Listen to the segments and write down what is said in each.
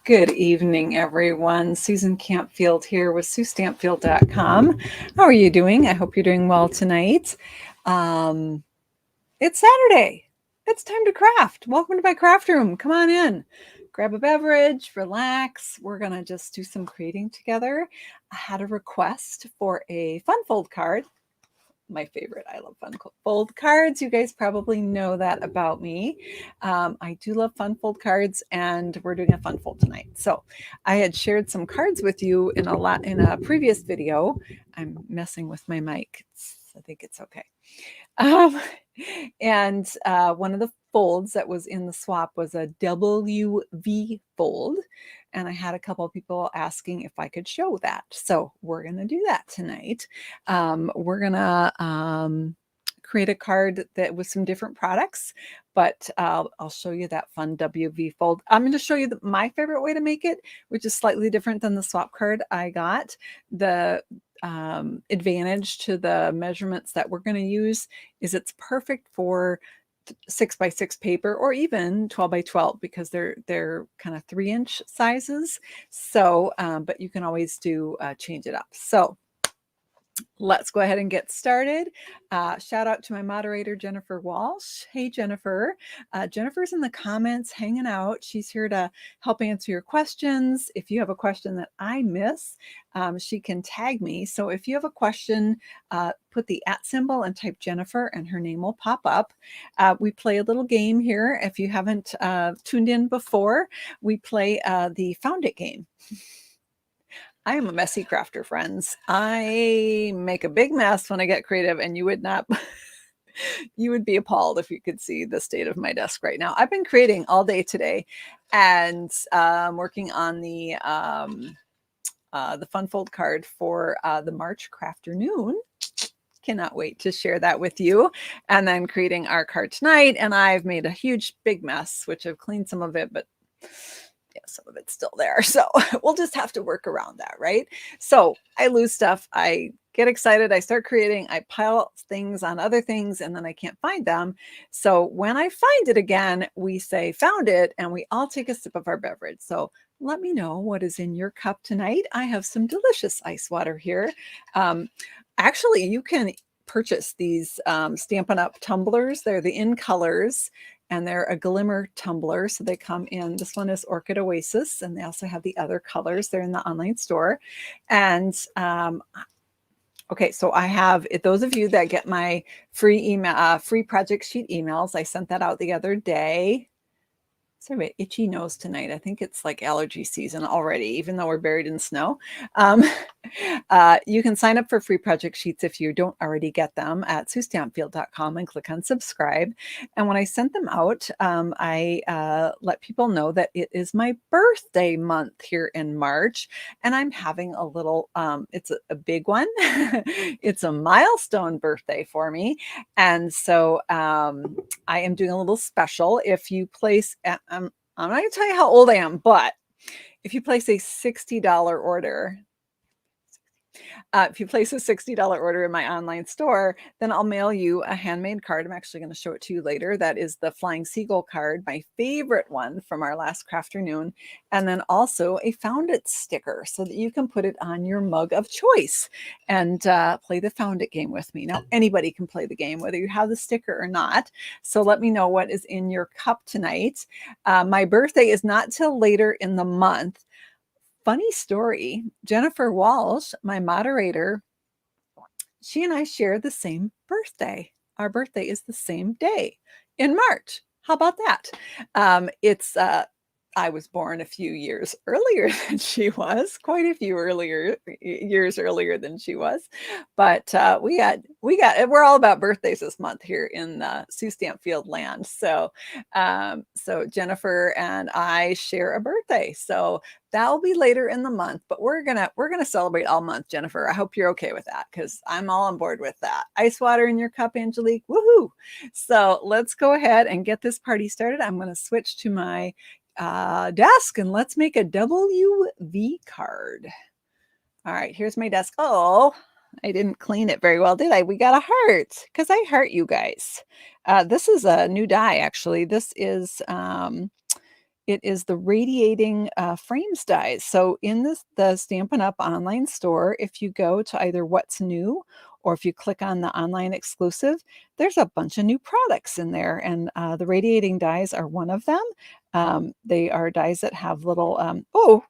Good evening, everyone. Susan Campfield here with SueStampfield.com. How are you doing? I hope you're doing well tonight. It's Saturday. It's time to craft. Welcome to my craft room. Come on in. Grab a beverage, relax. We're going to just do some creating together. I had a request for a fun fold card. My favorite. I love fun fold cards. You guys probably know that about me. I do love fun fold cards, and we're doing a fun fold tonight. So I had shared some cards with you in a previous video. I'm messing with my mic. I think it's okay. And one of the folds that was in the swap was a WV fold. And I had a couple of people asking if I could show that. So we're going to do that tonight. We're going to create a card that with some different products, but I'll show you that fun WV fold. I'm going to show you my favorite way to make it, which is slightly different than the swap card I got. The advantage to the measurements that we're going to use is it's perfect for 6x6 paper or even 12x12 because they're kind of 3-inch sizes. So, but you can always do change it up. So let's go ahead and get started. Shout out to my moderator, Jennifer Walsh. Hey, Jennifer. Jennifer's in the comments hanging out. She's here to help answer your questions. If you have a question that I miss, she can tag me. So if you have a question, put the @ symbol and type Jennifer and her name will pop up. We play a little game here. If you haven't tuned in before, we play the Found It game. I am a messy crafter, friends. I make a big mess when I get creative, and you would not, you would be appalled if you could see the state of my desk right now. I've been creating all day today and working on the fun fold card for the March Crafternoon. Cannot wait to share that with you. And then creating our card tonight. And I've made a huge, big mess, which I've cleaned some of it, but yeah, some of it's still there. So we'll just have to work around that, right? So I lose stuff. I get excited. I start creating. I pile things on other things, and then I can't find them. So when I find it again, we say found it, and we all take a sip of our beverage. So let me know what is in your cup tonight. I have some delicious ice water here. Actually, you can purchase these Stampin' Up! Tumblers. They're the In Colors, and they're a glimmer tumbler. So they come in, this one is Orchid Oasis, and they also have the other colors. They're in the online store. And okay, so I have, those of you that get my free email, free project sheet emails, I sent that out the other day. Sorry about itchy nose tonight. I think it's like allergy season already, even though we're buried in snow. You can sign up for free project sheets if you don't already get them at SueStampfield.com and click on subscribe. And when I sent them out, I let people know that it is my birthday month here in March, and I'm having a little, it's a big one. It's a milestone birthday for me. And so I am doing a little special. If you place, I'm not going to tell you how old I am, but if you place a $60 order, if you place a $60 order in my online store, then I'll mail you a handmade card. I'm actually going to show it to you later. That is the Flying Seagull card, my favorite one from our last Crafternoon. And then also a Found It sticker so that you can put it on your mug of choice and play the Found It game with me. Now, anybody can play the game, whether you have the sticker or not. So let me know what is in your cup tonight. My birthday is not till later in the month. Funny story, Jennifer Walsh, my moderator, she and I share the same birthday. Our birthday is the same day in March. How about that? I was born a few years earlier than she was, quite a few years earlier than she was. But we're all about birthdays this month here in Sue Stampfield land. So Jennifer and I share a birthday. So that will be later in the month, but we're gonna celebrate all month, Jennifer. I hope you're okay with that because I'm all on board with that. Ice water in your cup, Angelique. Woohoo! So let's go ahead and get this party started. I'm going to switch to my desk and let's make a WV card. All right, here's my desk. Oh, I didn't clean it very well, did I? We got a heart because I heart you guys. This is a new die, actually. This is It is the radiating frames dies. So in the Stampin' Up! Online store, if you go to either What's New or if you click on the online exclusive, there's a bunch of new products in there, and the radiating dies are one of them. They are dies that have little, oh,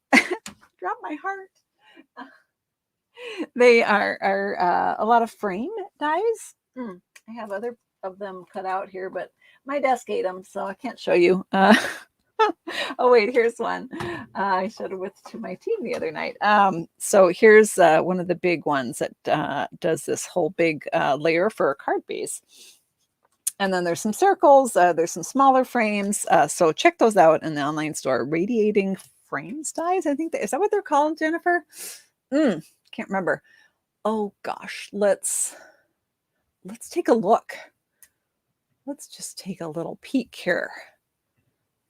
drop my heart. They are a lot of frame dies. I have other of them cut out here, but my desk ate them, so I can't show you. Oh wait, here's one. I showed it with to my team the other night. So here's one of the big ones that does this whole big layer for a card base. And then there's some circles, there's some smaller frames. So check those out in the online store. Radiating frames dies, I think. Is that what they're called, Jennifer? Can't remember. Oh gosh, let's take a look. Let's just take a little peek here.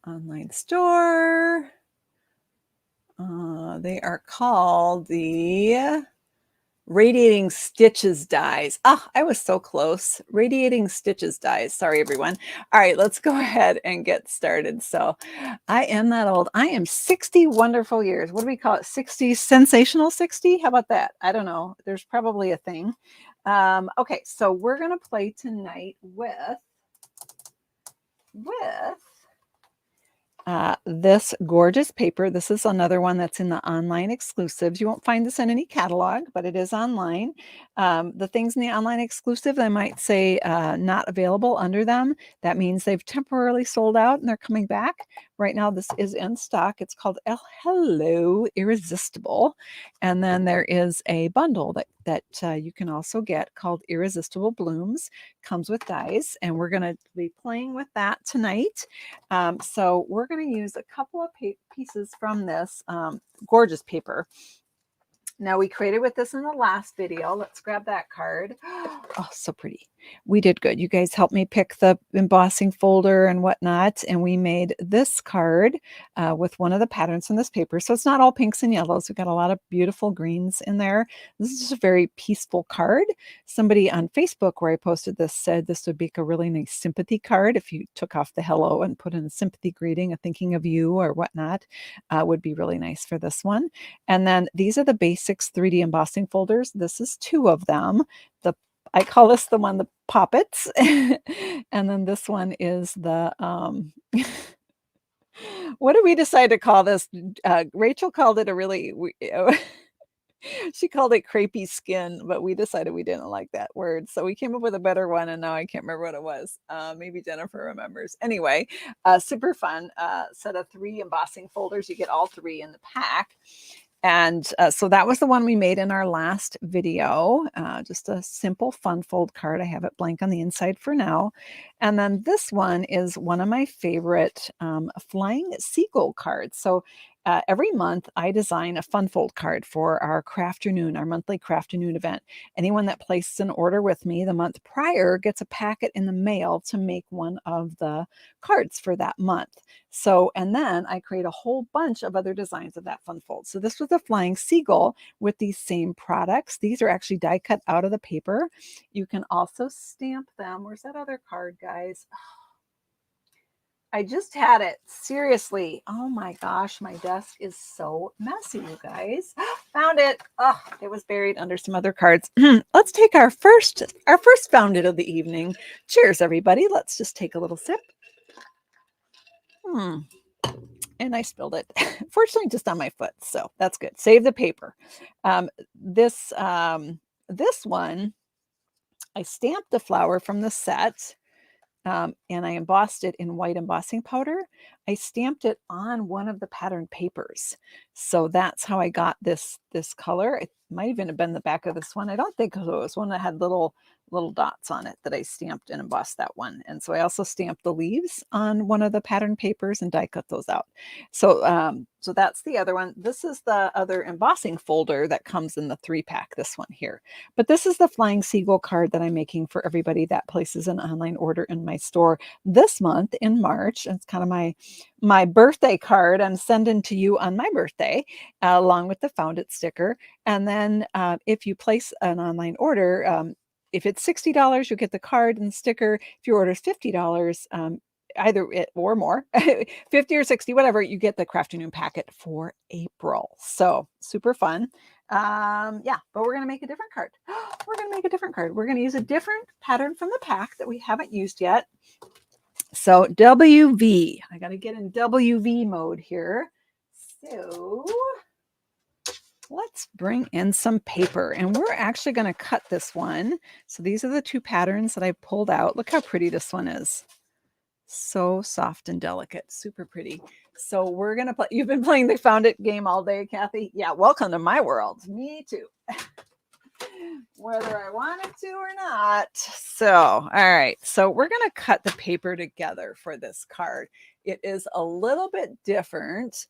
Online store. They are called the Radiating Stitches dies. Ah, I was so close. Radiating Stitches dies. Sorry, everyone. All right, let's go ahead and get started. So I am that old. I am 60 wonderful years. What do we call it? 60, sensational 60? How about that? I don't know. There's probably a thing. Okay, so we're going to play tonight with this gorgeous paper. This is another one that's in the online exclusives. You won't find this in any catalog, but it is online. The things in the online exclusive, they might say not available under them. That means they've temporarily sold out and they're coming back. Right now, this is in stock. It's called Hello Irresistible. And then there is a bundle that you can also get called Irresistible Blooms. Comes with dies, and we're going to be playing with that tonight. So we're going to use a couple of pieces from this gorgeous paper. Now, we created with this in the last video. Let's grab that card. Oh, so pretty. We did good. You guys helped me pick the embossing folder and whatnot, and we made this card with one of the patterns from this paper. So it's not all pinks and yellows. We've got a lot of beautiful greens in there. This is just a very peaceful card. Somebody on Facebook where I posted this said this would make a really nice sympathy card if you took off the hello and put in a sympathy greeting, a thinking of you or whatnot, would be really nice for this one. And then these are the basics 3D embossing folders. This is 2 of them. I call this the one, the poppets. And then this one is the, what did we decide to call this? Rachel called it she called it crepey skin, but we decided we didn't like that word. So we came up with a better one, and now I can't remember what it was. Maybe Jennifer remembers. Anyway, super fun set of 3 embossing folders. You get all 3 in the pack. And so that was the one we made in our last video, just a simple fun fold card. I have it blank on the inside for now. And then this one is one of my favorite flying seagull cards. So every month I design a fun fold card for our Crafternoon, our monthly Crafternoon event. Anyone that places an order with me the month prior gets a packet in the mail to make one of the cards for that month. So, and then I create a whole bunch of other designs of that fun fold. So this was a flying seagull with these same products. These are actually die cut out of the paper. You can also stamp them. Where's that other card, guys? I just had it. Seriously. Oh my gosh, my desk is so messy, you guys. Found it. Oh, it was buried under some other cards. Let's take our first found it of the evening. Cheers, everybody. Let's just take a little sip. And I spilled it. Fortunately, just on my foot, so that's good. Save the paper. This one, I stamped the flower from the set, and I embossed it in white embossing powder. I stamped it on one of the pattern papers, so that's how I got this color. It might even have been the back of this one. I don't think it was one that had little dots on it that I stamped and embossed that one. And so I also stamped the leaves on one of the pattern papers and die cut those out. So so that's the other one. This is the other embossing folder that comes in the 3-pack, this one here. But this is the flying seagull card that I'm making for everybody that places an online order in my store this month in March. It's kind of my birthday card I'm sending to you on my birthday, along with the Found It sticker. And then if you place an online order, if it's $60, you'll get the card and the sticker. If your order is $50, either it or more, 50 or 60, whatever, you get the Crafternoon packet for April. So super fun. Yeah, but we're going to make a different card. We're going to make a different card. We're going to use a different pattern from the pack that we haven't used yet. So WV, I got to get in WV mode here. So let's bring in some paper, and we're actually going to cut this one. So these are the two patterns that I pulled out. Look how pretty this one is. So soft and delicate, super pretty. So we're going to play. You've been playing the Found It game all day, Kathy. Yeah, welcome to my world. Me too. Whether I wanted to or not. So, all right. So we're going to cut the paper together for this card. It is a little bit different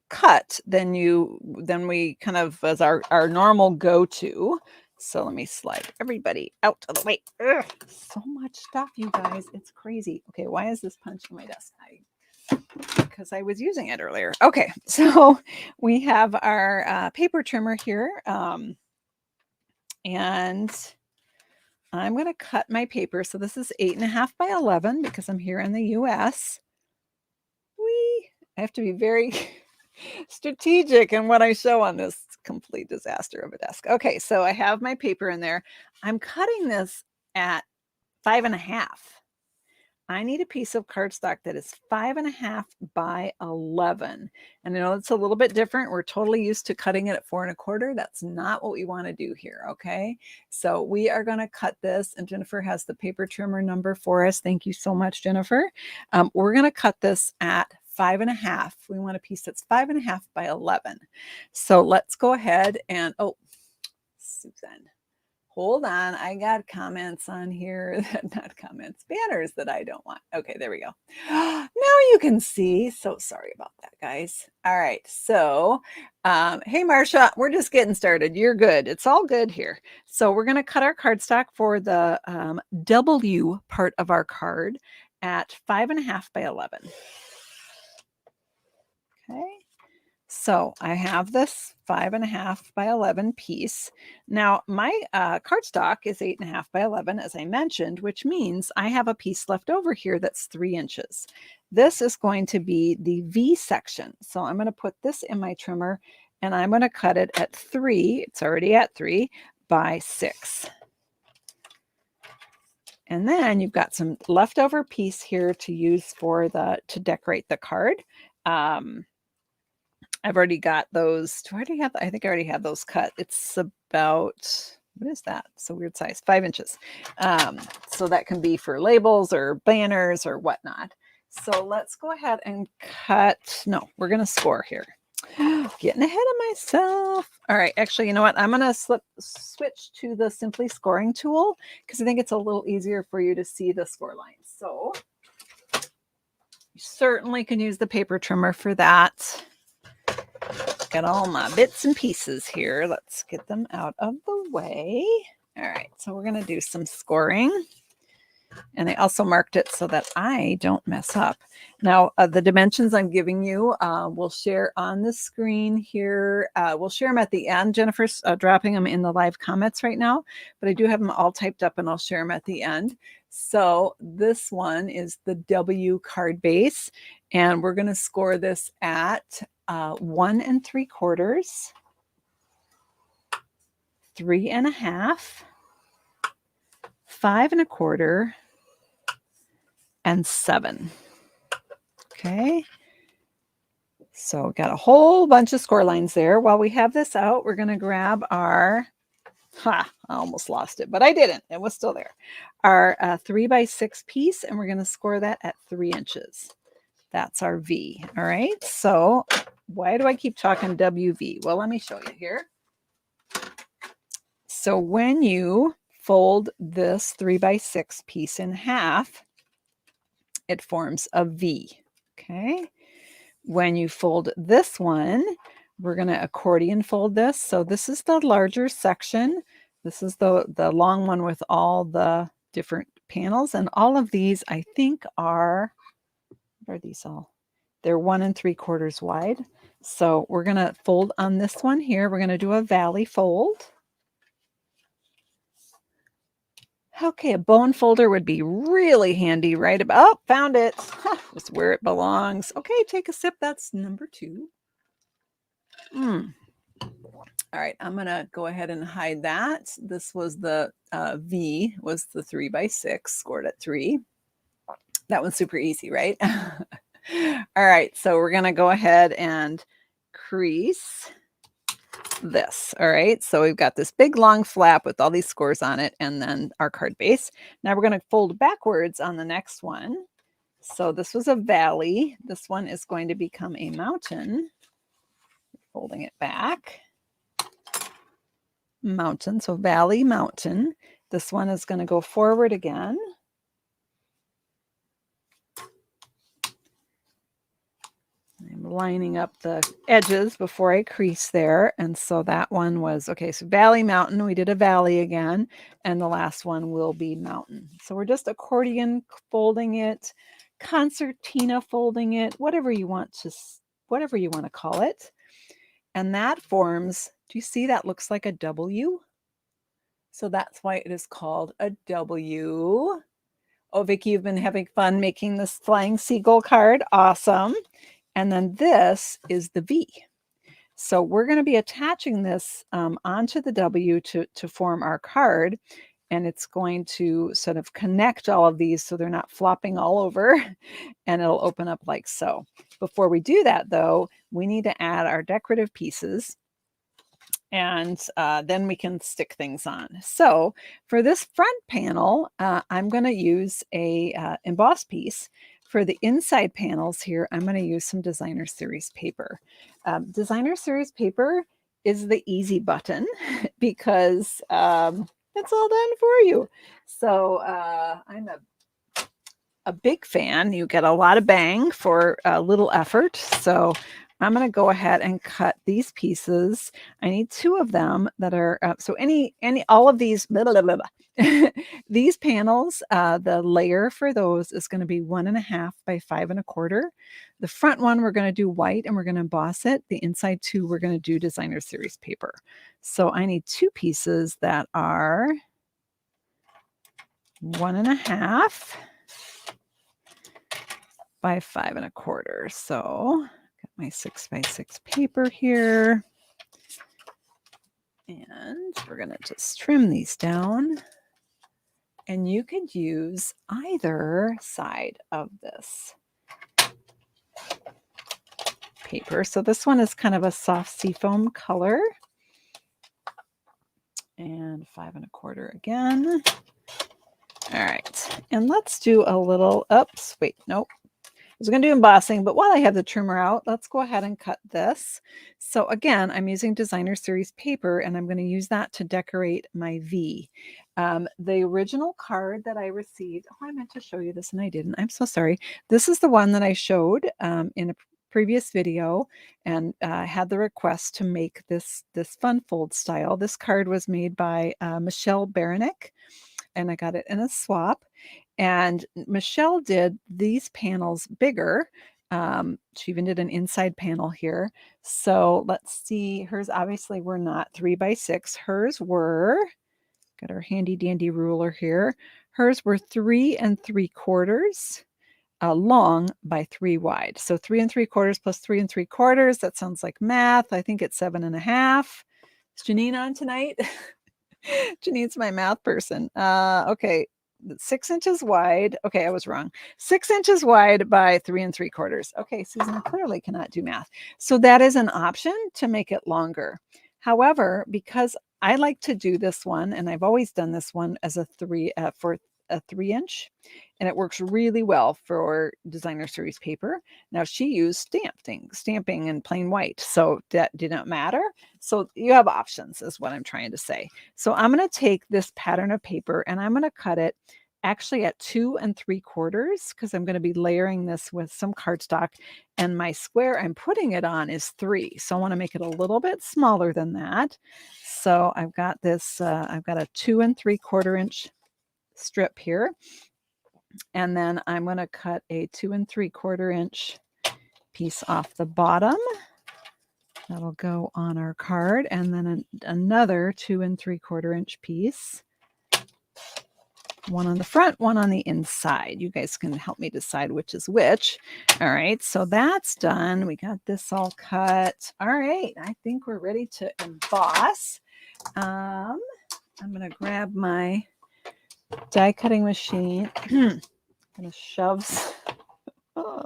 cut than we kind of as our normal go-to. So let me slide everybody out of the way. Ugh, so much stuff, you guys. It's crazy. Okay, why is this punching my desk? Because I was using it earlier. Okay, so we have our paper trimmer here. And I'm going to cut my paper. So this is 8.5 by 11 because I'm here in the US. I have to be very strategic in what I show on this complete disaster of a desk. Okay, so I have my paper in there. I'm cutting this at 5.5. I need a piece of cardstock that is 5.5 by 11. And I know it's a little bit different. We're totally used to cutting it at 4.25. That's not what we want to do here, okay? So we are going to cut this, and Jennifer has the paper trimmer number for us. Thank you so much, Jennifer. We're going to cut this at 5.5. We want a piece that's 5.5 by 11. So let's go ahead and, oh, Susan. Hold on, I got comments on here, not comments, banners that I don't want. Okay, there we go. Now you can see. So sorry about that, guys. All right, so hey, Marcia, we're just getting started. You're good. It's all good here. So we're going to cut our cardstock for the W part of our card at 5.5 by 11. Okay. So I have this 5.5 by 11 piece. Now my cardstock is 8.5 by 11, as I mentioned, which means I have a piece left over here that's 3 inches. This is going to be the V section. So I'm going to put this in my trimmer, and I'm going to cut it at 3. It's already at 3 by 6. And then you've got some leftover piece here to use to decorate the card. I've already got those. Do I already have? I think I already have those cut. It's about, what is that? It's a weird size, 5 inches. So that can be for labels or banners or whatnot. So let's go ahead and cut. No, we're going to score here. Getting ahead of myself. All right. Actually, you know what? I'm going to switch to the Simply Scoring tool because I think it's a little easier for you to see the score lines. So you certainly can use the paper trimmer for that. Got all my bits and pieces here. Let's get them out of the way. All right, so we're going to do some scoring. And I also marked it so that I don't mess up. Now, the dimensions I'm giving you, we'll share on the screen here. We'll share them at the end. Jennifer's dropping them in the live comments right now, but I do have them all typed up, and I'll share them at the end. So this one is the W card base, and we're going to score this at 1 3/4, 3.5, 5.25, and 7. Okay. So got a whole bunch of score lines there. While we have this out, we're going to grab our, I almost lost it, but I didn't. It was still there. Our 3 by 6 piece, and we're going to score that at 3 inches. That's our V. All right. So why do I keep talking WV? Well, let me show you here. So when you fold this 3 by 6 piece in half, it forms a V. Okay. When you fold this one, we're going to accordion fold this. So this is the larger section. This is the long one with all the different panels. And all of these, I think, are these all? They're 1 3/4 wide. So we're going to fold on this one here. We're going to do a valley fold. Okay, a bone folder would be really handy right about, oh, found it. It's where it belongs. Okay, take a sip. That's number 2. All right, I'm gonna go ahead and hide that. This was the V, was the 3x6, scored at 3. That one's super easy, right? All right, so we're gonna go ahead and crease this. All right, so we've got this big long flap with all these scores on it and then our card base. Now we're going to fold backwards on the next one. So this was a valley. This one is going to become a mountain. Folding it back. Mountain, so valley, mountain. This one is going to go forward again. I'm lining up the edges before I crease there. And so that one was, okay, so valley, mountain, we did a valley again. And the last one will be mountain. So we're just accordion folding it, concertina folding it, whatever you want to call it. And that forms, do you see that looks like a W? So that's why it is called a W. Oh, Vicki, you've been having fun making this flying seagull card. Awesome. And then this is the V. So we're going to be attaching this onto the W to form our card. And it's going to sort of connect all of these so they're not flopping all over. And it'll open up like so. Before we do that, though, we need to add our decorative pieces. And then we can stick things on. So for this front panel, I'm going to use a emboss piece. For the inside panels here, I'm going to use some Designer Series paper. Designer Series paper is the easy button because it's all done for you. So I'm a big fan. You get a lot of bang for a little effort. So I'm going to go ahead and cut these pieces. I need 2 of them that are, so all of these, blah, blah, blah, blah. These panels, the layer for those is going to be 1.5 by 5.25. The front one, we're going to do white and we're going to emboss it. The inside 2, we're going to do Designer Series paper. So I need 2 pieces that are 1.5 by 5.25. So got my 6x6 paper here. And we're going to just trim these down. And you could use either side of this paper. So this one is kind of a soft seafoam color. And 5.25 again. All right. And let's do a little, oops, wait, nope. I was going to do embossing, but while I have the trimmer out, let's go ahead and cut this. So again, I'm using Designer Series paper, and I'm going to use that to decorate my V. The original card that I received, oh, I meant to show you this and I didn't. I'm so sorry. This is the one that I showed in a previous video, and had the request to make this fun fold style. This card was made by Michelle Baranek, and I got it in a swap. And Michelle did these panels bigger. She even did an inside panel here. So let's see. Hers obviously were not 3x6. Hers were, got our handy dandy ruler here. Hers were 3 3/4 long by 3 wide. So 3 3/4 plus 3 3/4. That sounds like math. I think it's 7.5. Is Janine on tonight? Janine's my math person. Okay. 6 inches wide. Okay, I was wrong. 6 inches wide by 3 3/4. Okay, Susan clearly cannot do math. So that is an option to make it longer. However, because I like to do this one, and I've always done this one as a 3 for a 3-inch, and it works really well for Designer Series paper. Now she used stamping in plain white, so that didn't matter. So you have options is what I'm trying to say. So I'm going to take this pattern of paper and I'm going to cut it actually at 2 3/4 because I'm going to be layering this with some cardstock, and my square I'm putting it on is 3. So I want to make it a little bit smaller than that. So I've got this, I've got a 2 3/4 inch strip here. And then I'm going to cut a 2 3/4 inch piece off the bottom. That'll go on our card. And then another 2 3/4 inch piece. One on the front, one on the inside. You guys can help me decide which is which. All right, so that's done. We got this all cut. All right, I think we're ready to emboss. I'm going to grab my die cutting machine. I'm going to shove, oh,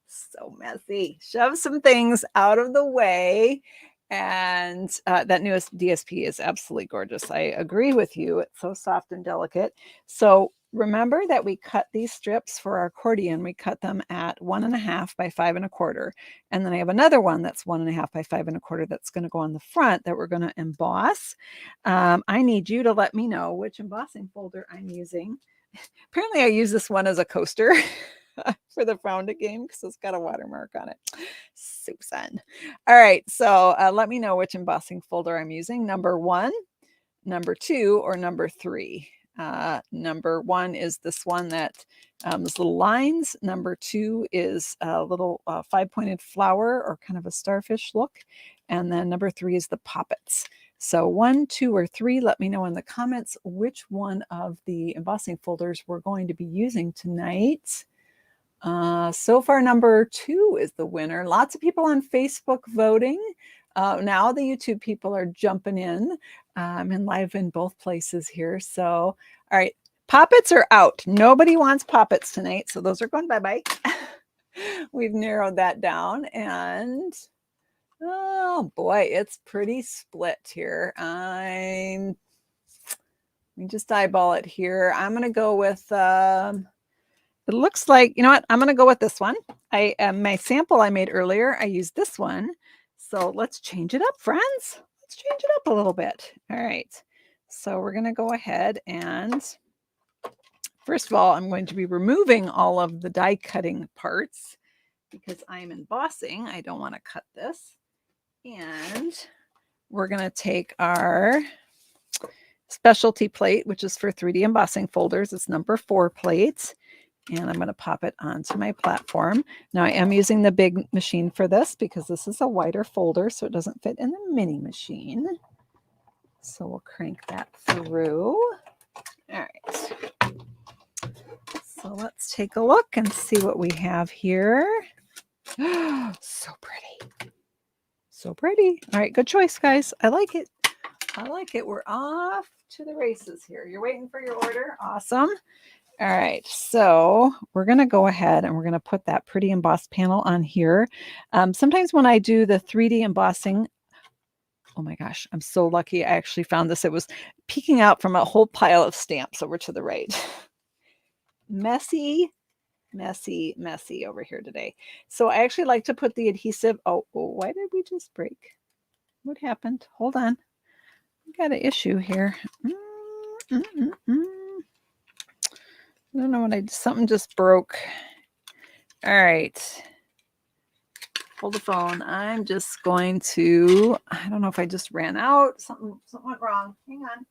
so messy, shove some things out of the way. And that newest DSP is absolutely gorgeous. I agree with you. It's so soft and delicate. So remember that we cut these strips for our accordion. We cut them at 1.5 by 5 1/4. And then I have another one that's 1.5 by 5 1/4 that's going to go on the front that we're going to emboss. I need you to let me know which embossing folder I'm using. Apparently I use this one as a coaster for the Found It game because it's got a watermark on it. So fun. All right, so let me know which embossing folder I'm using. Number 1, number 2, or number 3. Number 1 is this one that those little lines. Number 2 is a little 5-pointed flower or kind of a starfish look. And then number 3 is the poppets. So 1, 2, or 3, let me know in the comments which one of the embossing folders we're going to be using tonight. So far, number 2 is the winner. Lots of people on Facebook voting. Now the YouTube people are jumping in. I'm in live in both places here. So, all right, poppets are out. Nobody wants poppets tonight. So those are going bye-bye. We've narrowed that down and oh boy, it's pretty split here. Let me just eyeball it here. I'm going to go with, it looks like, you know what? I'm going to go with this one. My sample I made earlier, I used this one. So let's change it up, friends. Let's change it up a little bit. All right. So we're going to go ahead and first of all, I'm going to be removing all of the die cutting parts because I'm embossing. I don't want to cut this. And we're going to take our specialty plate, which is for 3D embossing folders. It's number 4 plate. And I'm going to pop it onto my platform. Now I am using the big machine for this because this is a wider folder, so it doesn't fit in the mini machine. So we'll crank that through. All right. So let's take a look and see what we have here. So pretty. So pretty. All right, good choice, guys. I like it. I like it. We're off to the races here. You're waiting for your order. Awesome. All right, so we're going to go ahead and we're going to put that pretty embossed panel on here. Sometimes when I do the 3D embossing, oh my gosh, I'm so lucky. I actually found this. It was peeking out from a whole pile of stamps over to the right. Messy, messy, messy over here today. So I actually like to put the adhesive. Oh, why did we just break? What happened? Hold on. We got an issue here. I don't know what I did. Something just broke. All right. Hold the phone. I'm just going to, I don't know if I just ran out. Something went wrong. Hang on.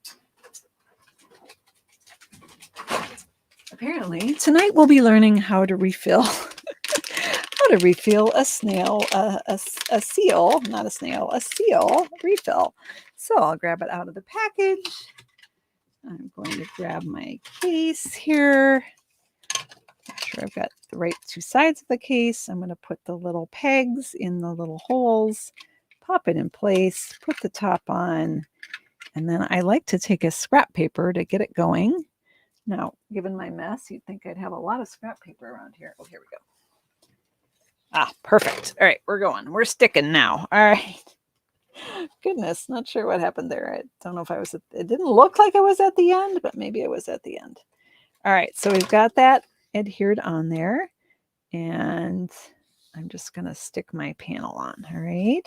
Apparently, tonight we'll be learning how to refill a snail, a seal, not a snail, a seal refill. So I'll grab it out of the package. I'm going to grab my case here. Make sure I've got the right 2 sides of the case. I'm going to put the little pegs in the little holes, pop it in place, put the top on, and then I like to take a scrap paper to get it going. Now, given my mess, you'd think I'd have a lot of scrap paper around here. Oh, here we go. Ah, perfect. All right, we're going. We're sticking now. All right. Goodness, not sure what happened there. I don't know if I was, it didn't look like I was at the end, but maybe I was at the end. All right, so we've got that adhered on there, and I'm just going to stick my panel on. All right,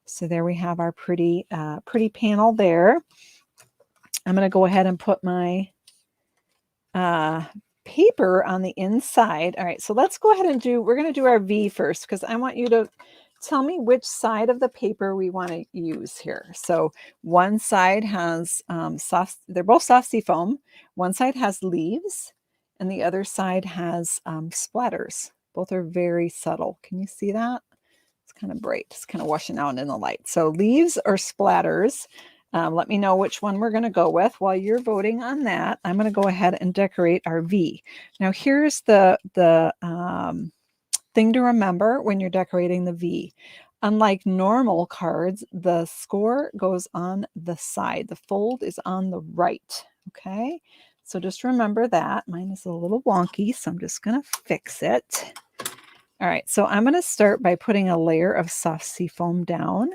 so there we have our pretty panel there. I'm going to go ahead and put my paper on the inside. All right, so let's go ahead and we're going to do our V first because I want you to tell me which side of the paper we want to use here. So one side has they're both soft seafoam. One side has leaves and the other side has splatters. Both are very subtle. Can you see that? It's kind of bright. It's kind of washing out in the light. So leaves or splatters. Let me know which one we're going to go with. While you're voting on that, I'm going to go ahead and decorate our V. Now here's the thing to remember when you're decorating the V. Unlike normal cards, the score goes on the side. The fold is on the right, okay? So just remember that. Mine is a little wonky, so I'm just going to fix it. All right, so I'm going to start by putting a layer of soft seafoam down.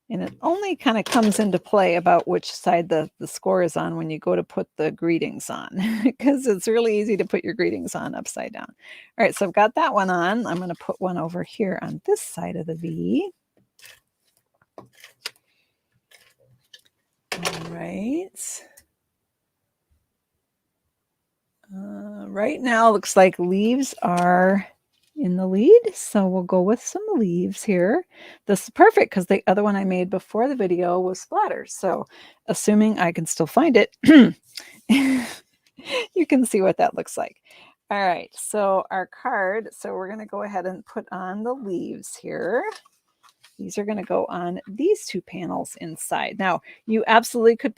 And it only kind of comes into play about which side the score is on when you go to put the greetings on, because it's really easy to put your greetings on upside down. All right, so I've got that one on. I'm going to put one over here on this side of the V. All right. Right now, looks like leaves are in the lead, so we'll go with some leaves here. This is perfect because the other one I made before the video was splatters, so assuming I can still find it, you can see what that looks like. All right, so our card, so we're going to go ahead and put on the leaves here. These are going to go on these two panels inside. Now, you absolutely could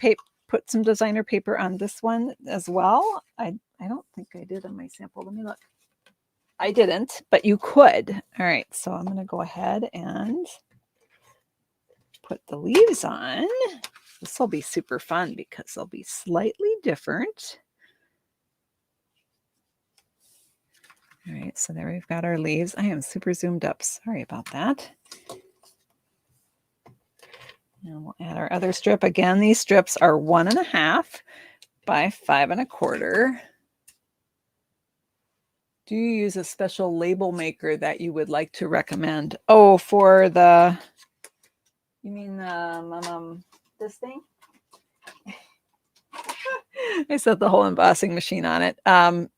put some designer paper on this one as well. I don't think I did on my sample. Let me look. I didn't, but you could. All right, so I'm going to go ahead and put the leaves on. This will be super fun because they'll be slightly different. All right, so there we've got our leaves. I am super zoomed up. Sorry about that. And we'll add our other strip. Again, these strips are 1.5 by 5 1/4. Do you use a special label maker that you would like to recommend? Oh, for the, you mean this thing? I set the whole embossing machine on it. I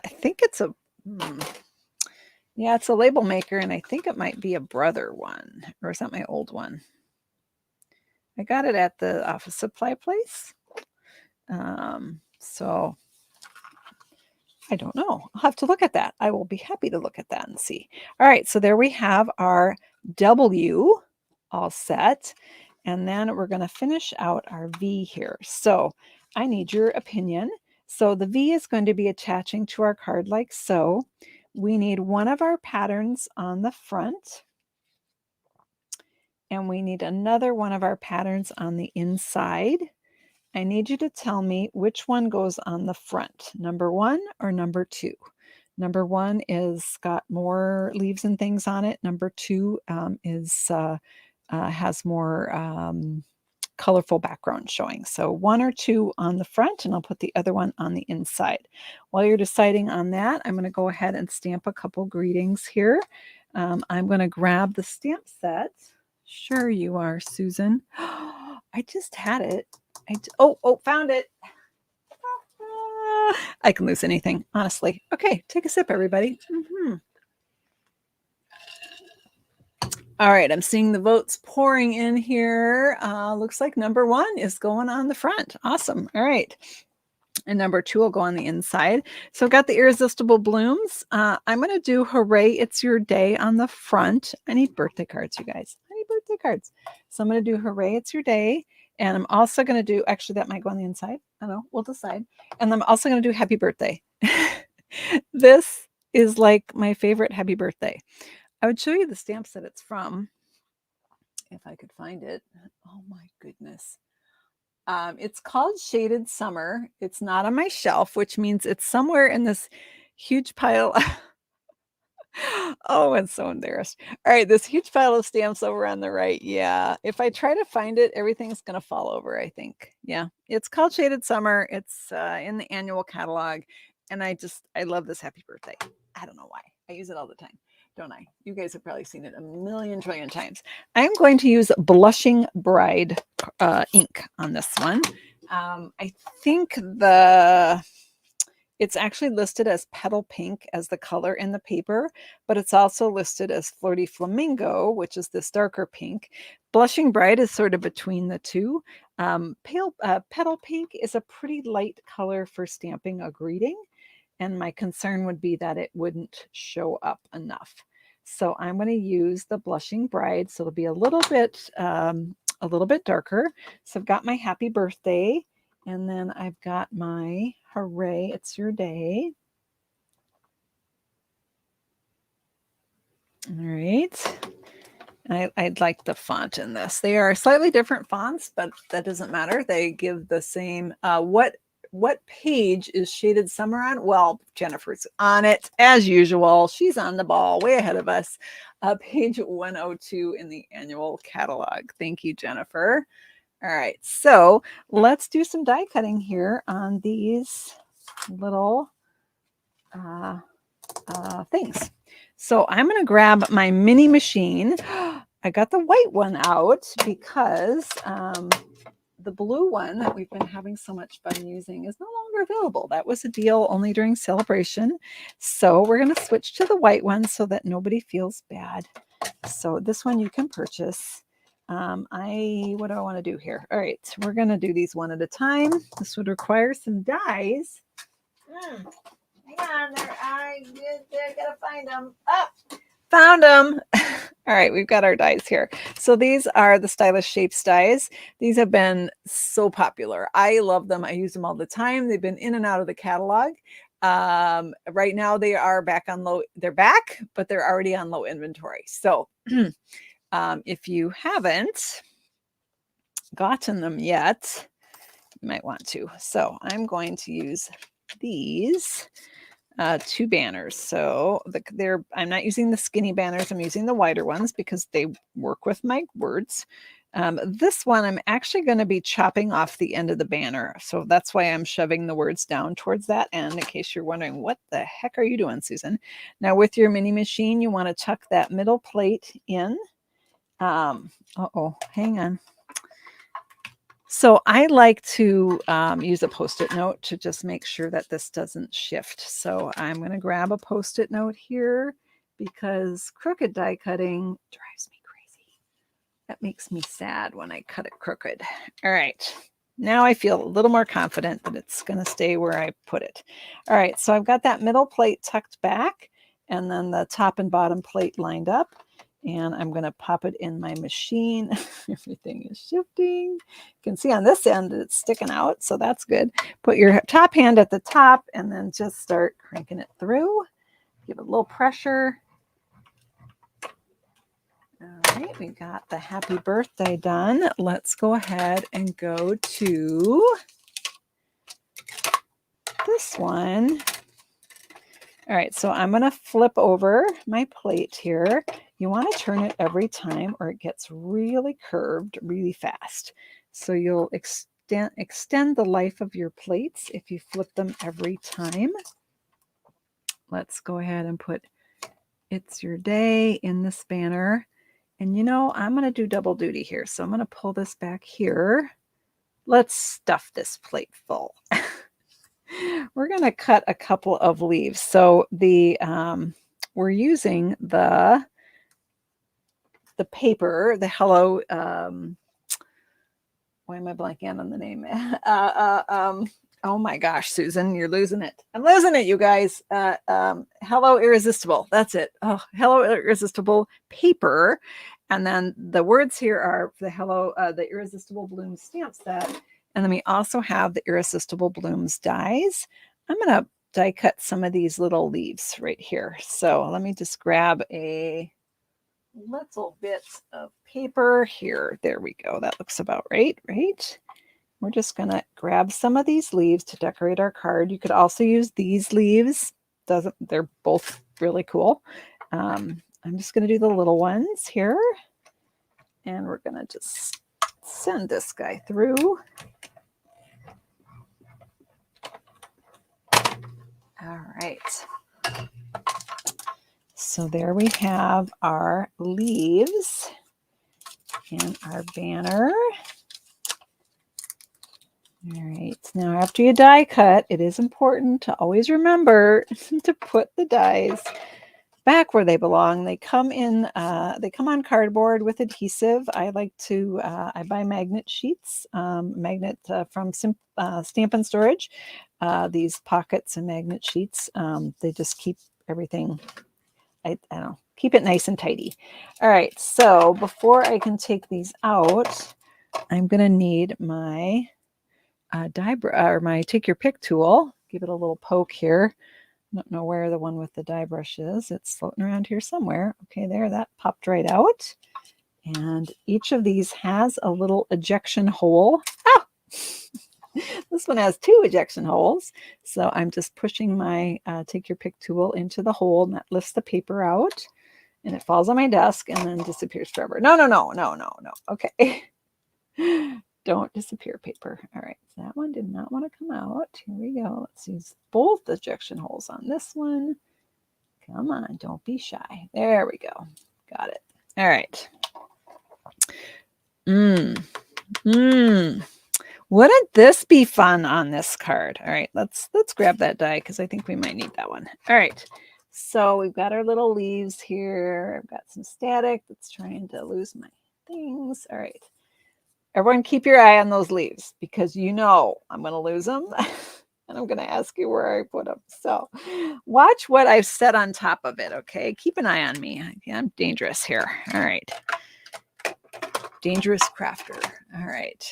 think it's a, yeah, it's a label maker, and I think it might be a Brother one, or is that my old one? I got it at the office supply place. So I don't know. I'll have to look at that. I will be happy to look at that and see. All right, so there we have our W all set. And then we're going to finish out our V here. So I need your opinion. So the V is going to be attaching to our card like so. We need one of our patterns on the front. And we need another one of our patterns on the inside. I need you to tell me which one goes on the front, number 1 or number 2. Number 1 is got more leaves and things on it. Number 2 has more colorful background showing. So 1 or 2 on the front, and I'll put the other one on the inside. While you're deciding on that, I'm going to go ahead and stamp a couple greetings here. I'm going to grab the stamp set. Sure you are, Susan. I just had it. Found it. I can lose anything, honestly. Okay, take a sip, everybody. All right, I'm seeing the votes pouring in here. Looks like number 1 is going on the front. Awesome. All right. And number 2 will go on the inside. So I've got the Irresistible Blooms. I'm going to do Hooray, It's Your Day on the front. I need birthday cards, you guys. I need birthday cards. So I'm going to do Hooray, It's Your Day. And I'm also going to do, actually, that might go on the inside. I don't know. We'll decide. And I'm also going to do Happy Birthday. This is like my favorite happy birthday. I would show you the stamps that it's from if I could find it. Oh my goodness. It's called Shaded Summer. It's not on my shelf, which means it's somewhere in this huge pile. Oh, I'm so embarrassed. All right, this huge pile of stamps over on the right. Yeah, if I try to find it, everything's going to fall over, I think. Yeah, it's called Shaded Summer. It's in the annual catalog. And I love this happy birthday. I don't know why. I use it all the time, don't I? You guys have probably seen it a million trillion times. I'm going to use Blushing Bride ink on this one. I think it's actually listed as Petal Pink as the color in the paper, but it's also listed as Flirty Flamingo, which is this darker pink. Blushing Bride is sort of between the two. Petal Pink is a pretty light color for stamping a greeting, and my concern would be that it wouldn't show up enough. So I'm going to use the Blushing Bride. So it'll be a little bit darker. So I've got my happy birthday, and then I've got my hooray, it's your day. All right. I like the font in this. They are slightly different fonts, but that doesn't matter. They give the same. What page is Shaded Summer on? Well, Jennifer's on it as usual. She's on the ball, way ahead of us. Page 102 in the annual catalog. Thank you, Jennifer. All right, so let's do some die cutting here on these little things. So I'm going to grab my mini machine. I got the white one out because the blue one that we've been having so much fun using is no longer available. That was a deal only during celebration. So we're going to switch to the white one so that nobody feels bad. So this one you can purchase. What do I want to do here? All right, we're going to do these one at a time. This would require some dies. Hang on there. I gotta find them. Oh, found them. All right, we've got our dies here. So these are the Stylish Shapes dies. These have been so popular. I love them. I use them all the time. They've been in and out of the catalog. Right now they are back on low. They're back, but they're already on low inventory. So if you haven't gotten them yet, you might want to. So I'm going to use these two banners. So I'm not using the skinny banners. I'm using the wider ones because they work with my words. This one, I'm actually going to be chopping off the end of the banner. So that's why I'm shoving the words down towards that end, in case you're wondering, what the heck are you doing, Susan? Now with your mini machine, you want to tuck that middle plate in. Hang on. So I like to use a Post-it note to just make sure that this doesn't shift. So I'm going to grab a Post-it note here because crooked die cutting drives me crazy. That makes me sad when I cut it crooked. All right. Now I feel a little more confident that it's going to stay where I put it. All right. So I've got that middle plate tucked back and then the top and bottom plate lined up. And I'm going to pop it in my machine. Everything is shifting. You can see on this end it's sticking out, so that's good. Put your top hand at the top and then just start cranking it through. Give it a little pressure. All right, we got the happy birthday done. Let's go ahead and go to this one. All right, so I'm going to flip over my plate here. You want to turn it every time or it gets really curved really fast. So you'll extend the life of your plates if you flip them every time. Let's go ahead and put It's Your Day in this banner. And I'm going to do double duty here. So I'm going to pull this back here. Let's stuff this plate full. We're going to cut a couple of leaves. So we're using the paper, the Hello, why am I blanking on the name? Oh my gosh, Susan, you're losing it. I'm losing it, you guys. Hello Irresistible. That's it. Oh, Hello Irresistible paper. And then the words here are the Irresistible Blooms stamp set. And then we also have the Irresistible Blooms dies. I'm going to die cut some of these little leaves right here. So let me just grab a little bit of paper here. There we go. That looks about right? We're just going to grab some of these leaves to decorate our card. You could also use these leaves. They're both really cool. I'm just going to do the little ones here. And we're going to just send this guy through. All right. So there we have our leaves and our banner. All right, now after you die cut, it is important to always remember to put the dies back where they belong. They come on cardboard with adhesive. I buy magnet sheets, from Stamp and Storage. These pockets and magnet sheets, they just keep everything, I don't know, Keep it nice and tidy. All right, so before I can take these out, I'm going to need my die or my take your pick tool. Give it a little poke here. I don't know where the one with the die brush is. It's floating around here somewhere. Okay, there, that popped right out. And each of these has a little ejection hole. Ah! This one has 2 ejection holes. So I'm just pushing my take your pick tool into the hole, and that lifts the paper out. And it falls on my desk and then disappears forever. No, no, no, no, no, no. Okay. Don't disappear, paper. All right. That one did not want to come out. Here we go. Let's use both ejection holes on this one. Come on. Don't be shy. There we go. Got it. All right. Wouldn't this be fun on this card? All right. Let's grab that die because I think we might need that one. All right. So we've got our little leaves here. I've got some static that's trying to lose my things. All right. Everyone keep your eye on those leaves because you know I'm going to lose them. And I'm going to ask you where I put them. So watch what I've set on top of it, okay? Keep an eye on me. I'm dangerous here. All right. Dangerous crafter. All right.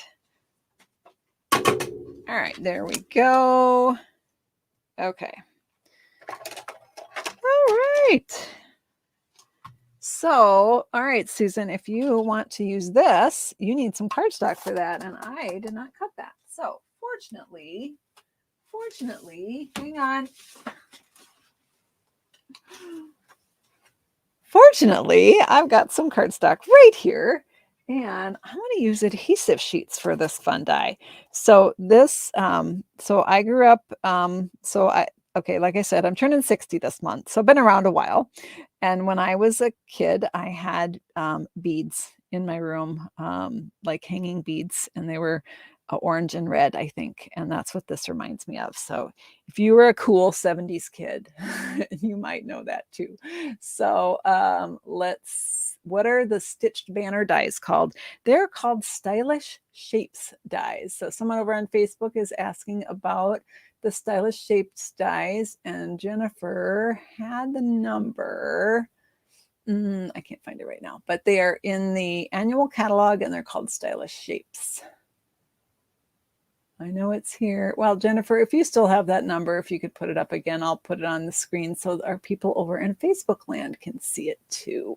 All right, there we go. Okay. All right. So, all right, Susan, if you want to use this, you need some cardstock for that, and I did not cut that. So, fortunately, hang on. Fortunately, I've got some cardstock right here, and I want to use adhesive sheets for this fun die. So this, so I grew up, okay, like I said, I'm turning 60 this month, so I've been around a while. And when I was a kid, I had beads in my room, like hanging beads, and they were orange and red, I think. And that's what this reminds me of. So if you were a cool 70s kid, you might know that too. So what are the stitched banner dies called? They're called Stylish Shapes dies. So someone over on Facebook is asking about the Stylish Shapes dies, and Jennifer had the number. I can't find it right now, but they are in the annual catalog and they're called Stylish Shapes. I know it's here. Well, Jennifer, if you still have that number, if you could put it up again, I'll put it on the screen so our people over in Facebook land can see it too.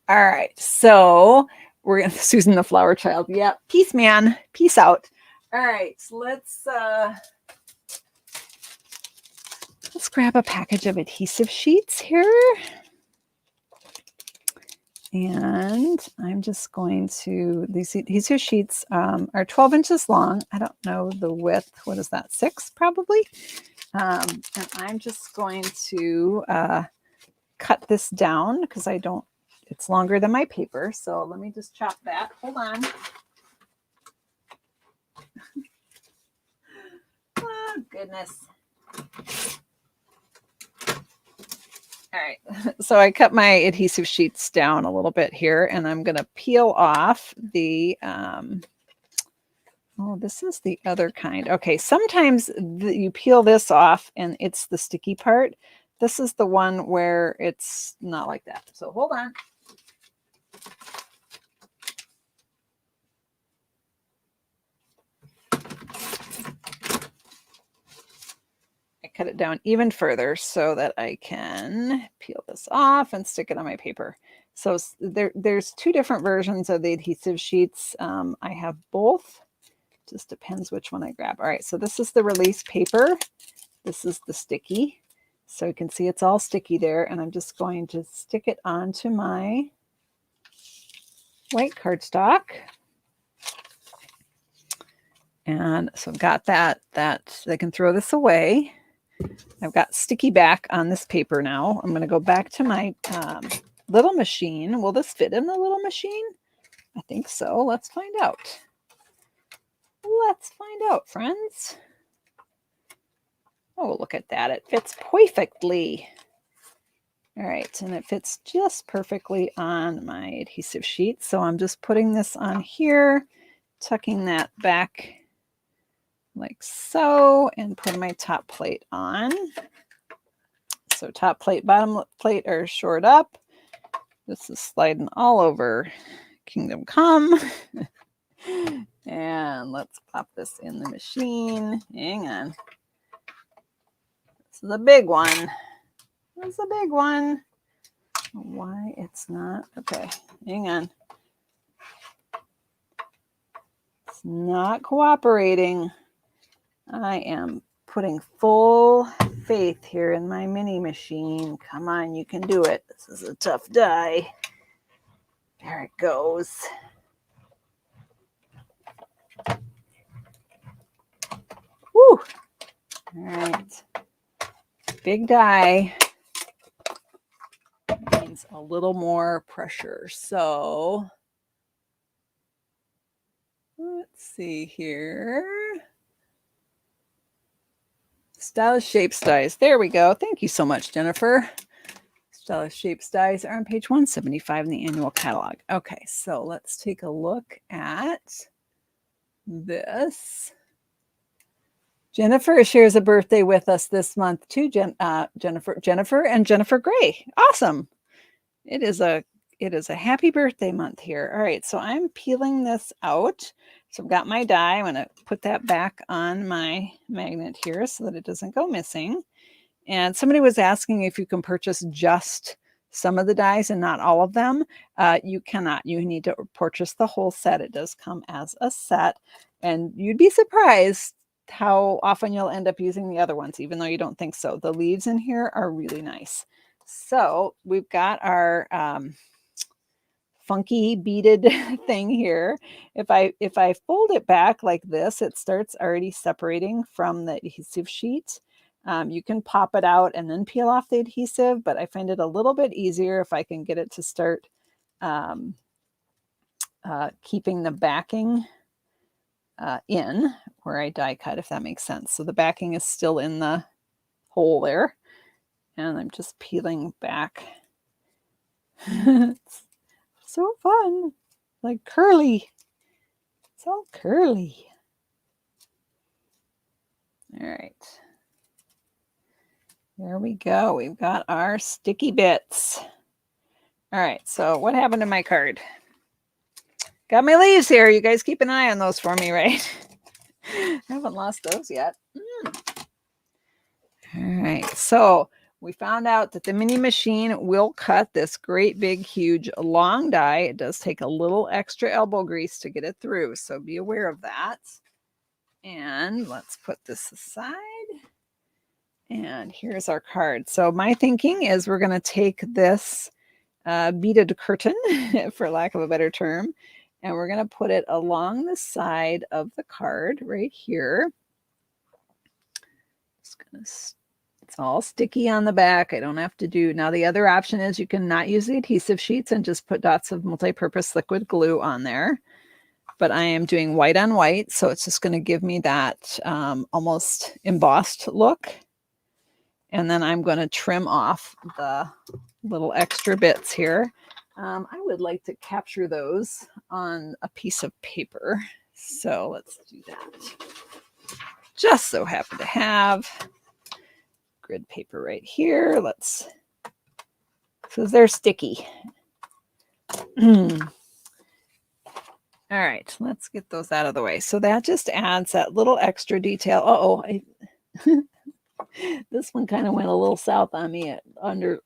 All right, so we're going to Susan the Flower Child. Yeah, peace, man. Peace out. All right, so let's grab a package of adhesive sheets here. And I'm just going to, these adhesive sheets are 12 inches long. I don't know the width. What is that? 6 probably. And I'm just going to cut this down because it's longer than my paper. So let me just chop that. Hold on. Oh, goodness. All right, so I cut my adhesive sheets down a little bit here, and I'm going to peel off the, oh, this is the other kind. Okay, sometimes you peel this off and it's the sticky part. This is the one where it's not like that. So hold on. Cut it down even further so that I can peel this off and stick it on my paper. So there's 2 different versions of the adhesive sheets. I have both. Just depends which one I grab. All right, so this is the release paper. This is the sticky. So you can see it's all sticky there, and I'm just going to stick it onto my white cardstock. And so I've got that I can throw this away. I've got sticky back on this paper now. I'm going to go back to my little machine. Will this fit in the little machine? I think so. Let's find out. Let's find out, friends. Oh, look at that. It fits perfectly. All right, and it fits just perfectly on my adhesive sheet. So I'm just putting this on here, tucking that back like so, and putting my top plate on. So top plate, bottom plate are shored up. This is sliding all over Kingdom Come. And let's pop this in the machine. Hang on. This is a big one. This is a big one. Why it's not? Okay, hang on. It's not cooperating. I am putting full faith here in my mini machine. Come on, you can do it. This is a tough die. There it goes. Woo! All right. Big die means a little more pressure. So let's see here. Stylish Shapes dies. There we go. Thank you so much, Jennifer. Stylish Shapes dies are on page 175 in the annual catalog. Okay, so let's take a look at this. Jennifer shares a birthday with us this month too. Jennifer and Jennifer Gray. Awesome. It is a happy birthday month here. All right, so I'm peeling this out. So I've got my die. I'm going to put that back on my magnet here so that it doesn't go missing. And somebody was asking if you can purchase just some of the dies and not all of them. You cannot. You need to purchase the whole set. It does come as a set. And you'd be surprised how often you'll end up using the other ones, even though you don't think so. The leaves in here are really nice. So we've got our funky beaded thing here. If I fold it back like this, it starts already separating from the adhesive sheet. You can pop it out and then peel off the adhesive, but I find it a little bit easier if I can get it to start keeping the backing in where I die cut, if that makes sense. So the backing is still in the hole there. And I'm just peeling back. It's so fun. Like curly. It's all curly. All right. There we go. We've got our sticky bits. All right. So what happened to my card? Got my leaves here. You guys keep an eye on those for me, right? I haven't lost those yet. All right. So we found out that the mini machine will cut this great big huge long die. It does take a little extra elbow grease to get it through, so be aware of that. And let's put this aside. And here's our card. So my thinking is we're going to take this beaded curtain, for lack of a better term, and we're going to put it along the side of the card right here. Just going to It's all sticky on the back. I don't have to do. Now, the other option is you can not use the adhesive sheets and just put dots of multi-purpose liquid glue on there. But I am doing white on white, so it's just going to give me that almost embossed look. And then I'm going to trim off the little extra bits here. I would like to capture those on a piece of paper. So let's do that. Just so happen to have grid paper right here. So they're sticky. All right, let's get those out of the way. So that just adds that little extra detail. This one kind of went a little south on me. It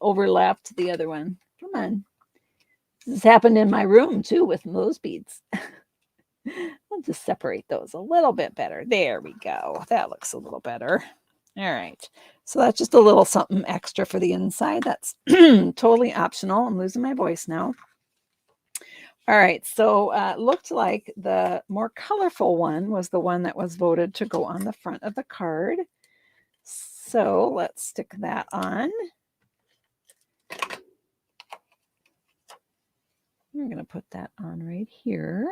overlapped the other one. Come on. This happened in my room too with those beads. I'll just separate those a little bit better. There we go. That looks a little better. All right. So that's just a little something extra for the inside. That's totally optional. I'm losing my voice now. All right. So it looked like the more colorful one was the one that was voted to go on the front of the card. So let's stick that on. We're going to put that on right here.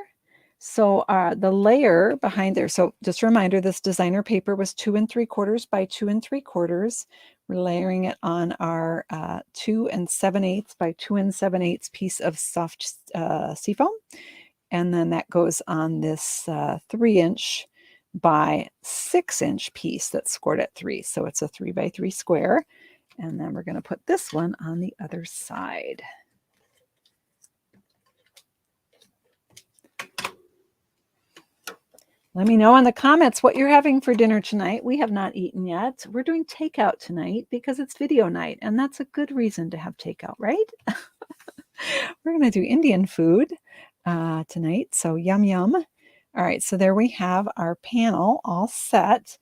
So the layer behind there, so just a reminder, this designer paper was 2 3/4 by 2 3/4. We're layering it on our 2 7/8 by 2 7/8 piece of soft seafoam. And then that goes on this 3" by 6" piece that's scored at 3. So it's a 3 by 3 square. And then we're going to put this one on the other side. Let me know in the comments what you're having for dinner tonight. We have not eaten yet. We're doing takeout tonight because it's video night, and that's a good reason to have takeout, right? We're going to do Indian food tonight, so yum, yum. All right, so there we have our panel all set,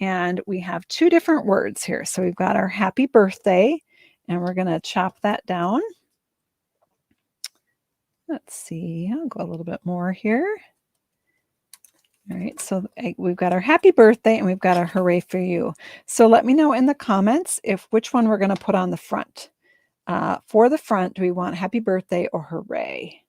and we have two different words here. So we've got our happy birthday, and we're going to chop that down. Let's see, I'll go a little bit more here. All right, so we've got our happy birthday and we've got our hooray for you. So let me know in the comments which one we're going to put on the front. For the front, do we want happy birthday or hooray?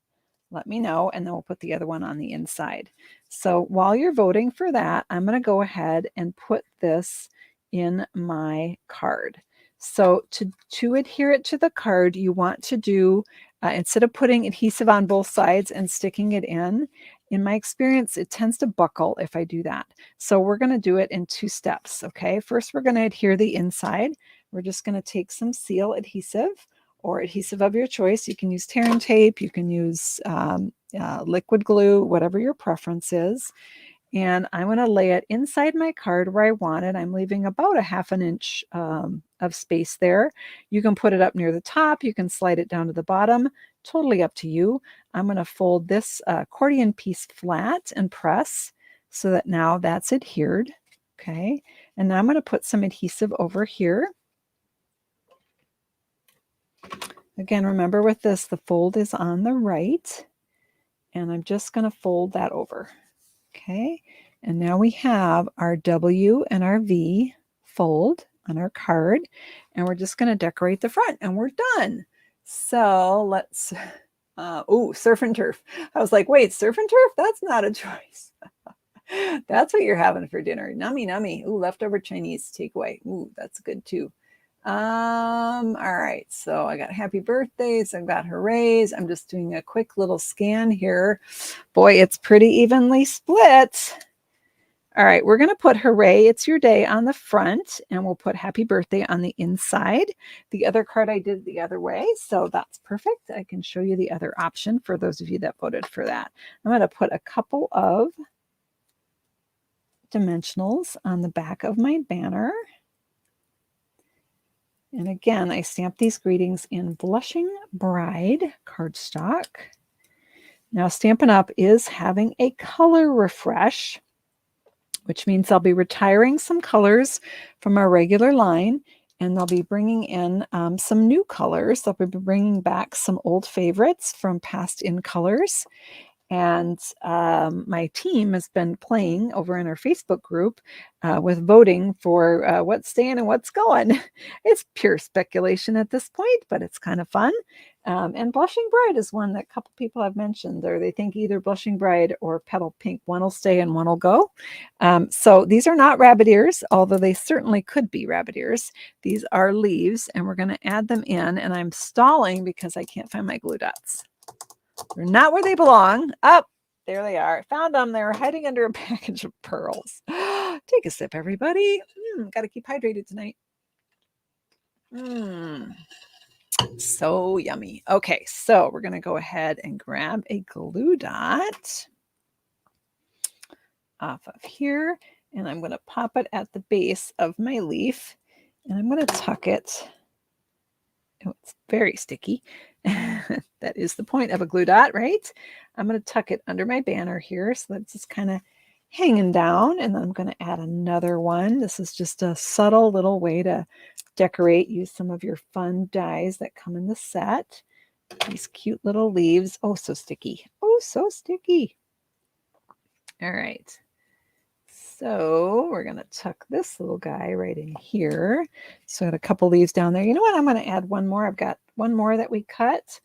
Let me know, and then we'll put the other one on the inside. So while you're voting for that, I'm going to go ahead and put this in my card. So to adhere it to the card, you want to do, instead of putting adhesive on both sides and sticking it in my experience, it tends to buckle if I do that. So we're going to do it in 2 steps, okay? First, we're going to adhere the inside. We're just going to take some seal adhesive or adhesive of your choice. You can use tear and tape, you can use liquid glue, whatever your preference is. And I'm going to lay it inside my card where I want it. I'm leaving about a 1/2 inch of space there. You can put it up near the top. You can slide it down to the bottom. Totally up to you. I'm going to fold this accordion piece flat and press so that now that's adhered. Okay. And now I'm going to put some adhesive over here. Again, remember with this, the fold is on the right. And I'm just going to fold that over. Okay, and now we have our W and our V fold on our card, and we're just going to decorate the front, and we're done. So let's, oh, surf and turf. I was like, wait, surf and turf? That's not a choice. That's what you're having for dinner. Nummy, nummy. Ooh, leftover Chinese takeaway. Ooh, that's good too. All right, so I got happy birthdays, I've got hoorays. I'm just doing a quick little scan here. Boy, it's pretty evenly split. All right, we're going to put hooray, it's your day on the front, and we'll put happy birthday on the inside. The other card I did the other way, so that's perfect. I can show you the other option for those of you that voted for that. I'm going to put a couple of dimensionals on the back of my banner. And again, I stamp these greetings in Blushing Bride cardstock. Now, Stampin' Up! Is having a color refresh, which means I'll be retiring some colors from our regular line, and they'll be bringing in some new colors. They'll be bringing back some old favorites from past in colors. And my team has been playing over in our Facebook group with voting for what's staying and what's going. It's pure speculation at this point, but it's kind of fun. And Blushing Bride is one that a couple people have mentioned, or they think either Blushing Bride or Petal Pink. One will stay and one will go. So these are not rabbit ears, although they certainly could be rabbit ears. These are leaves, and we're going to add them in. And I'm stalling because I can't find my glue dots. They're not where they belong. Up, there they are. Found them. They were hiding under a package of pearls. Take a sip, everybody. Got to keep hydrated tonight. So yummy. Okay, so we're going to go ahead and grab a glue dot off of here, and I'm going to pop it at the base of my leaf, and I'm going to tuck it. Oh, it's very sticky. That is the point of a glue dot, right? I'm going to tuck it under my banner here so that's just kind of hanging down, and then I'm going to add another one. This is just a subtle little way to decorate. Use some of your fun dies that come in the set. These cute little leaves. Oh, so sticky. Oh, so sticky. All right. So we're going to tuck this little guy right in here. So I got a couple leaves down there. You know what? I'm going to add one more. I've got one more that we cut.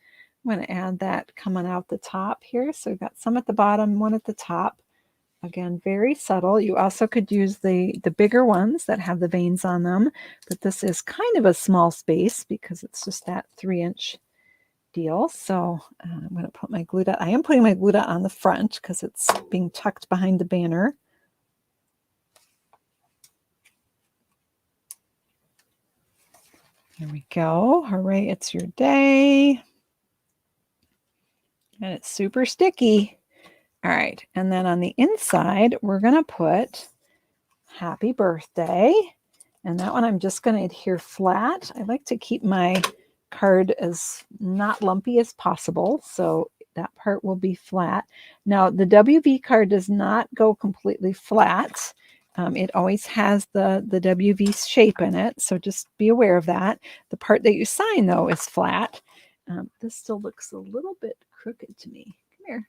I'm going to add that coming out the top here. So we've got some at the bottom, one at the top. Again, very subtle. You also could use the bigger ones that have the veins on them, but this is kind of a small space because it's just that 3-inch deal. So I'm going to put my glue dot. I am putting my glue dot on the front because it's being tucked behind the banner. There we go. Hooray, it's your day. And it's super sticky. All right, and then on the inside, we're going to put happy birthday. And that one I'm just going to adhere flat. I like to keep my card as not lumpy as possible, so that part will be flat. Now, the WV card does not go completely flat. It always has the WV shape in it, so just be aware of that. The part that you sign, though, is flat. This still looks a little bit crooked to me. Come here.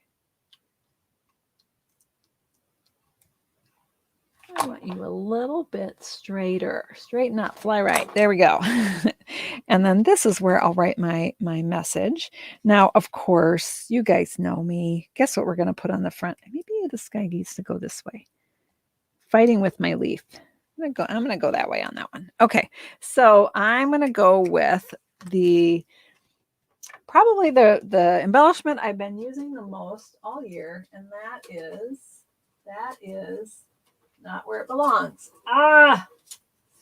I want you a little bit straighter. Straighten up, fly right. There we go. And then this is where I'll write my message. Now, of course, you guys know me. Guess what we're going to put on the front? Maybe this guy needs to go this way. Fighting with my leaf. I'm going to go that way on that one. Okay, so I'm going to go with probably the embellishment I've been using the most all year, and that is not where it belongs.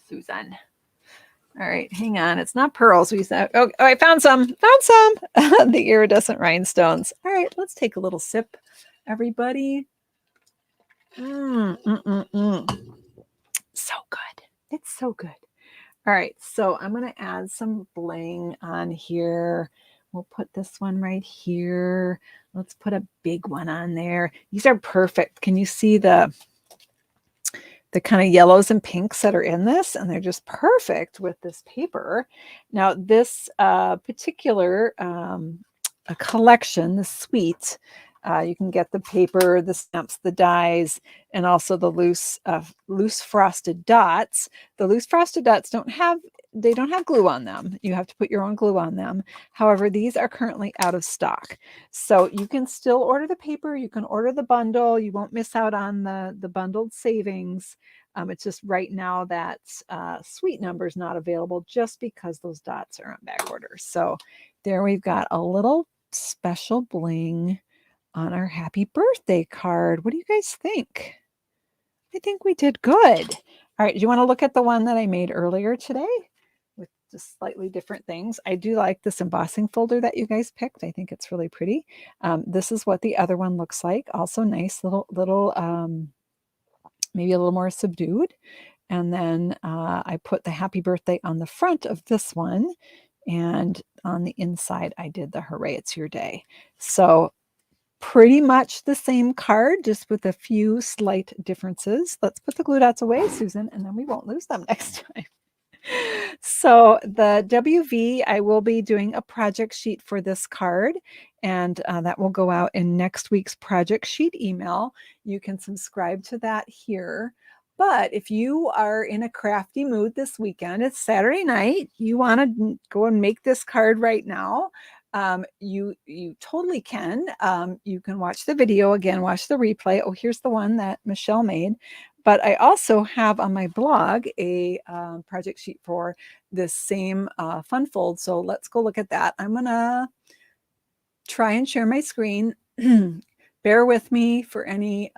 Susan. All right, hang on. It's not pearls. We said, oh, I found some. The iridescent rhinestones. All right, let's take a little sip, everybody. So good. It's so good. All right, so I'm going to add some bling on here. We'll put this one right here. Let's put a big one on there. These are perfect. Can you see the kind of yellows and pinks that are in this? And they're just perfect with this paper. Now, this particular a collection, the suite, you can get the paper, the stamps, the dies, and also the loose frosted dots. The loose frosted dots don't have glue on them. You have to put your own glue on them. However, these are currently out of stock. So you can still order the paper. You can order the bundle. You won't miss out on the bundled savings. It's just right now that suite number is not available just because those dots are on back order. So there we've got a little special bling on our happy birthday card. What do you guys think? I think we did good. All right, do you want to look at the one that I made earlier today with just slightly different things? I do like this embossing folder that you guys picked. I think it's really pretty. This is what the other one looks like. Also nice little maybe a little more subdued. And then I put the happy birthday on the front of this one. And on the inside, I did the hooray, it's your day. So pretty much the same card, just with a few slight differences. Let's put the glue dots away, Susan, and then we won't lose them next time. So the WV, I will be doing a project sheet for this card, and that will go out in next week's project sheet email. You can subscribe to that here. But if you are in a crafty mood this weekend, it's Saturday night, you want to go and make this card right now, you totally can. You can watch the video again, watch the replay. Oh, here's the one that Michelle made. But I also have on my blog a project sheet for this same fun fold. So let's go look at that. I'm going to try and share my screen. Bear with me for any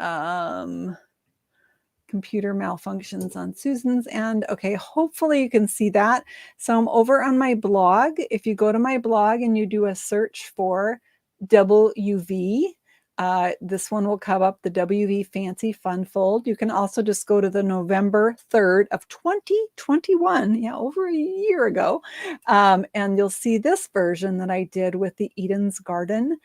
computer malfunctions on Susan's end. Okay, hopefully you can see that. So I'm over on my blog. If you go to my blog and you do a search for WV, this one will come up, the WV Fancy Fun Fold. You can also just go to the November 3rd of 2021, yeah, over a year ago, and you'll see this version that I did with the Eden's Garden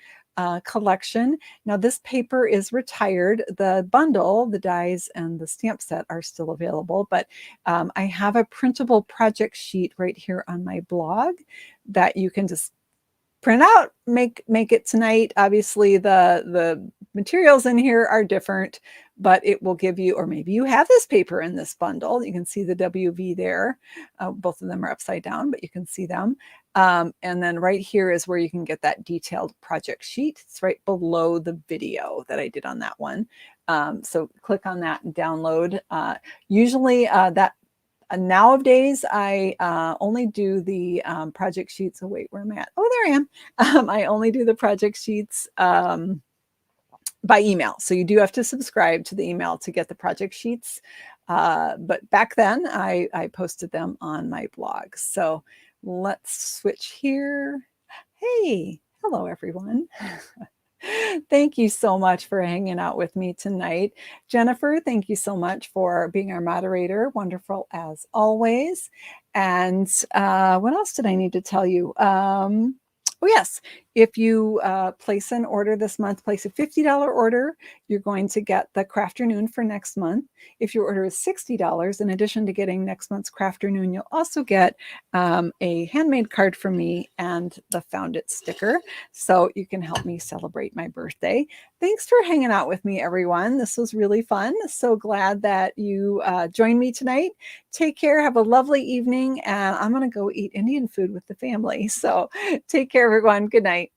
collection. Now this paper is retired. The bundle, the dies, and the stamp set are still available, but I have a printable project sheet right here on my blog that you can just print out, make it tonight. Obviously the materials in here are different, but it will give you, or maybe you have this paper in this bundle. You can see the WV there. Both of them are upside down, but you can see them. And then right here is where you can get that detailed project sheet. It's right below the video that I did on that one. So click on that and download. Usually that nowadays, I only do the project sheets. Oh, wait, where am I at? Oh, there I am. I only do the project sheets by email. So you do have to subscribe to the email to get the project sheets. But back then, I posted them on my blog. So let's switch here. Hey, hello, everyone. Thank you so much for hanging out with me tonight. Jennifer, thank you so much for being our moderator. Wonderful as always. And what else did I need to tell you? Oh, yes. If you place an order this month, place a $50 order, you're going to get the Crafternoon for next month. If your order is $60, in addition to getting next month's Crafternoon, you'll also get a handmade card from me and the Found It sticker. So you can help me celebrate my birthday. Thanks for hanging out with me, everyone. This was really fun. So glad that you joined me tonight. Take care. Have a lovely evening. And I'm going to go eat Indian food with the family. So take care, everyone. Good night.